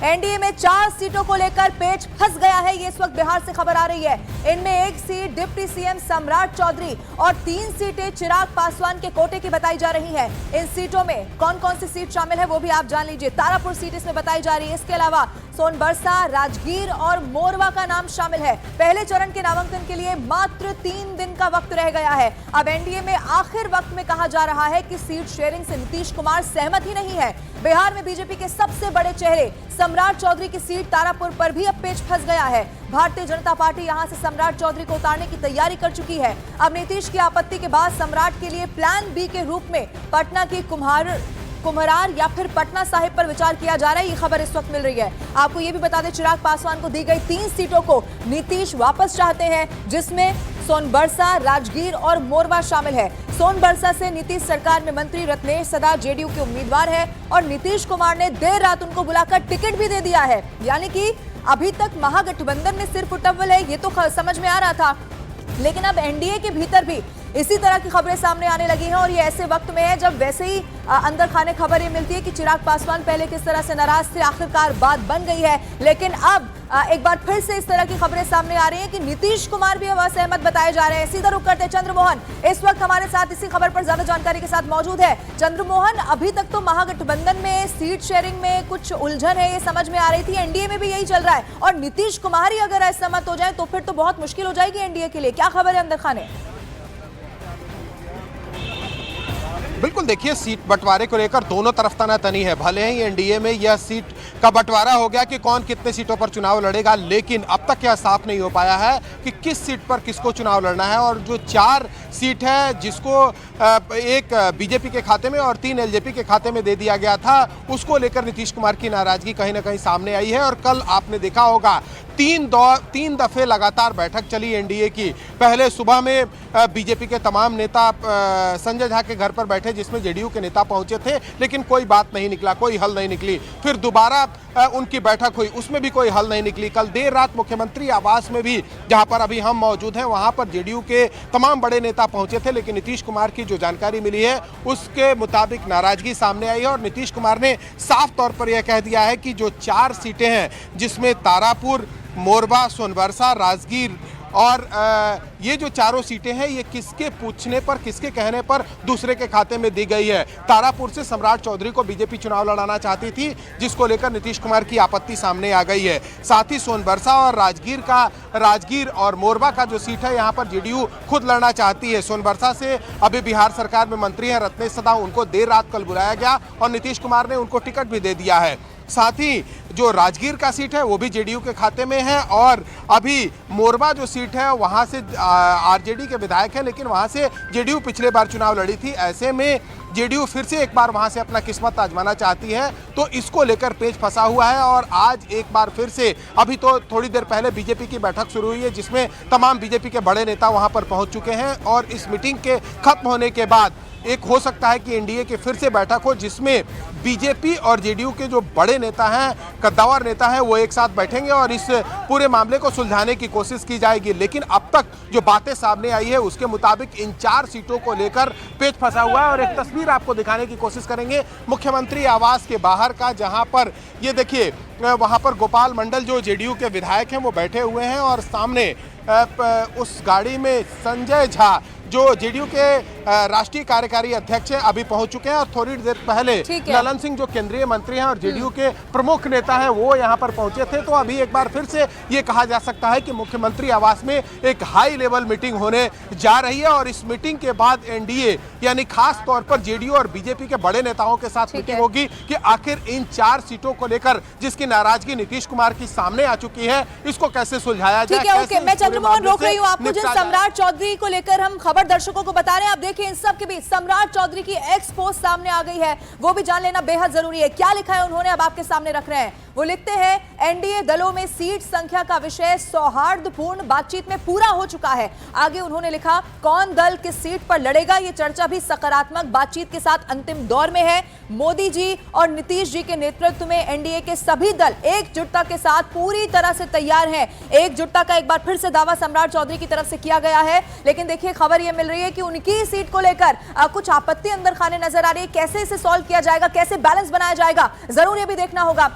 NDA में 4 सीटों को लेकर पेच फंस गया है। ये इस वक्त बिहार से खबर आ रही है। इनमें 1 सीट डिप्टी सीएम सम्राट चौधरी और 3 सीटें चिराग पासवान के कोटे की बताई जा रही है। इन सीटों में कौन कौन सी सीट शामिल है वो भी आप जान लीजिए। तारापुर सीट इसमें बताई जा रही है। इसके अलावा सोनबरसा, राजगीर और मोरवा का नाम शामिल है। पहले चरण के नामांकन के लिए मात्र 3 दिन का वक्त रह गया है। अब एनडीए में आखिर वक्त में कहा जा रहा है कि सीट शेयरिंग से नीतीश कुमार सहमत ही नहीं है। बिहार में बीजेपी के सबसे बड़े चेहरे सम्राट चौधरी की सीट तारापुर पर भी अब पेच फंस गया है। भारतीय जनता पार्टी यहां से सम्राट चौधरी को उतारने की तैयारी कर चुकी है। अब नीतीश की आपत्ति के बाद सम्राट के लिए प्लान बी के रूप में पटना की कुम्हरार या फिर पटना साहिब पर विचार किया जा रहा है। ये खबर इस वक्त मिल रही है। आपको ये भी बता दें, चिराग पासवान को दी गई 3 सीटों को नीतीश वापस चाहते हैं, जिसमें सोनबरसा, राजगीर और मोरवा शामिल है। सोनबरसा से नीतीश सरकार में मंत्री रत्नेश सदा जेडीयू के उम्मीदवार है और नीतीश कुमार ने देर रात उनको बुलाकर टिकट भी दे दिया है। यानी कि अभी तक महागठबंधन में सिर्फ उटव्वल है, ये तो समझ में आ रहा था, लेकिन अब एनडीए के भीतर भी इसी तरह की खबरें सामने आने लगी हैं। और ये ऐसे वक्त में है जब वैसे ही अंदर खाने खबर ये मिलती है कि चिराग पासवान पहले किस तरह से नाराज थे, आखिरकार बात बन गई है। लेकिन अब एक बार फिर से इस तरह की खबरें सामने आ रही हैं कि नीतीश कुमार भी अब असहमत बताए जा रहे हैं। सीधा रुख करते चंद्रमोहन इस वक्त हमारे साथ इसी खबर पर ज्यादा जानकारी के साथ मौजूद है। चंद्रमोहन, अभी तक तो महागठबंधन में सीट शेयरिंग में कुछ उलझन है, ये समझ में आ रही थी। एनडीए में भी यही चल रहा है और नीतीश कुमार ही अगर असहमत हो जाए तो फिर तो बहुत मुश्किल हो जाएगी एनडीए के लिए। क्या खबर है अंदर खाने? बिल्कुल, देखिए, सीट बंटवारे को लेकर दोनों तरफ तनातनी है। भले ही एनडीए में यह सीट का बंटवारा हो गया कि कौन कितने सीटों पर चुनाव लड़ेगा, लेकिन अब तक यह साफ नहीं हो पाया है कि किस सीट पर किसको चुनाव लड़ना है। और जो 4 सीट है, जिसको एक बीजेपी के खाते में और 3 एलजेपी के खाते में दे दिया गया था, उसको लेकर नीतीश कुमार की नाराजगी कहीं ना कहीं सामने आई है। और कल आपने देखा होगा 3 दफे लगातार बैठक चली एनडीए की। पहले सुबह में बीजेपी के तमाम नेता संजय झा के घर पर बैठे, जिसमें जेडीयू के नेता पहुंचे थे, लेकिन कोई बात नहीं निकला, कोई हल नहीं निकली। फिर दोबारा उनकी बैठक हुई, उसमें भी कोई हल नहीं निकली। कल देर रात मुख्यमंत्री आवास में भी, जहां पर अभी हम मौजूद हैं, वहां पर जेडीयू के तमाम बड़े नेता पहुंचे थे, लेकिन नीतीश कुमार की जो जानकारी मिली है उसके मुताबिक नाराजगी सामने आई है। और नीतीश कुमार ने साफ तौर पर यह कह दिया है कि जो 4 सीटें हैं, जिसमें तारापुर, मोरवा, सोनबरसा, राजगीर और ये जो 4 सीटें हैं, ये किसके पूछने पर, किसके कहने पर दूसरे के खाते में दी गई है। तारापुर से सम्राट चौधरी को बीजेपी चुनाव लड़ाना चाहती थी, जिसको लेकर नीतीश कुमार की आपत्ति सामने आ गई है। साथ ही सोनबरसा और राजगीर और मोरवा का जो सीट है, यहाँ पर जेडीयू खुद लड़ना चाहती है। सोनबरसा से अभी बिहार सरकार में मंत्री हैं रत्नेश सदा, उनको देर रात कल बुलाया गया और नीतीश कुमार ने उनको टिकट भी दे दिया है। साथ ही जो राजगीर का सीट है वो भी जेडीयू के खाते में है। और अभी मोरवा जो सीट है, वहां से आरजेडी के विधायक हैं, लेकिन वहां से जेडीयू पिछले बार चुनाव लड़ी थी। ऐसे में जेडीयू फिर से एक बार वहां से अपना किस्मत आजमाना चाहती है, तो इसको लेकर पेच फंसा हुआ है। और आज एक बार फिर से, अभी तो थोड़ी देर पहले बीजेपी की बैठक शुरू हुई है, जिसमें तमाम बीजेपी के बड़े नेता वहां पर पहुंच चुके हैं। और इस मीटिंग के खत्म होने के बाद एक हो सकता है कि एनडीए की फिर से बैठक हो, जिसमें बीजेपी और जेडीयू के जो बड़े नेता हैं, कद्दावर नेता हैं, वो एक साथ बैठेंगे और इस पूरे मामले को सुलझाने की कोशिश की जाएगी। लेकिन अब तक जो बातें सामने आई है उसके मुताबिक इन 4 सीटों को लेकर पेच फंसा हुआ है। और एक तस्वीर आपको दिखाने की कोशिश करेंगे मुख्यमंत्री आवास के बाहर का, जहां पर ये देखिए, वहां पर गोपाल मंडल जो जेडीयू के विधायक हैं वो बैठे हुए हैं और सामने उस गाड़ी में संजय झा जो जेडीयू के राष्ट्रीय कार्यकारी अध्यक्ष हैं, अभी पहुंच चुके हैं। और थोड़ी देर पहले ललन सिंह जो केंद्रीय मंत्री हैं और जेडीयू के प्रमुख नेता हैं, वो यहां पर पहुंचे थे। तो अभी एक बार फिर से ये कहा जा सकता है कि मुख्यमंत्री आवास में एक हाई लेवल मीटिंग होने जा रही है। और इस मीटिंग के बाद एनडीए, यानी खास तौर पर जेडीयू और बीजेपी के बड़े नेताओं के साथ मीटिंग होगी कि आखिर इन 4 सीटों को लेकर, जिसकी नाराजगी नीतीश कुमार की सामने आ चुकी है, इसको कैसे सुलझाया जाए। मैं चंद्रमोहन रोक रही हूँ आपको। जिन सम्राट चौधरी को लेकर हम खबर दर्शकों को बता रहे हैं, आप देखिए इन सब के बीच सम्राट चौधरी की एक्स पोस्ट सामने आ गई है, वो भी जान लेना बेहद जरूरी है। क्या लिखा है उन्होंने, अब आपके सामने रख रहे हैं। वो लिखते हैं, एनडीए दलों में सीट संख्या का विषय सौहार्दपूर्ण बातचीत में पूरा हो चुका है। आगे उन्होंने लिखा, कौन दल किस सीट पर लड़ेगा ये चर्चा भी सकारात्मक बातचीत के साथ अंतिम दौर में है। मोदी जी और नीतीश जी के नेतृत्व में एनडीए के सभी दल एकजुटता के साथ पूरी तरह से तैयार हैं। एकजुटता का एक बार फिर से दावा सम्राट चौधरी की तरफ से किया गया है। लेकिन देखिए, खबर यह मिल रही है कि उनकी सीट को लेकर कुछ आपत्ति अंदर खाने नजर आ रही है। कैसे इसे सॉल्व किया जाएगा, कैसे बैलेंस बनाया जाएगा, जरूर यह भी देखना होगा।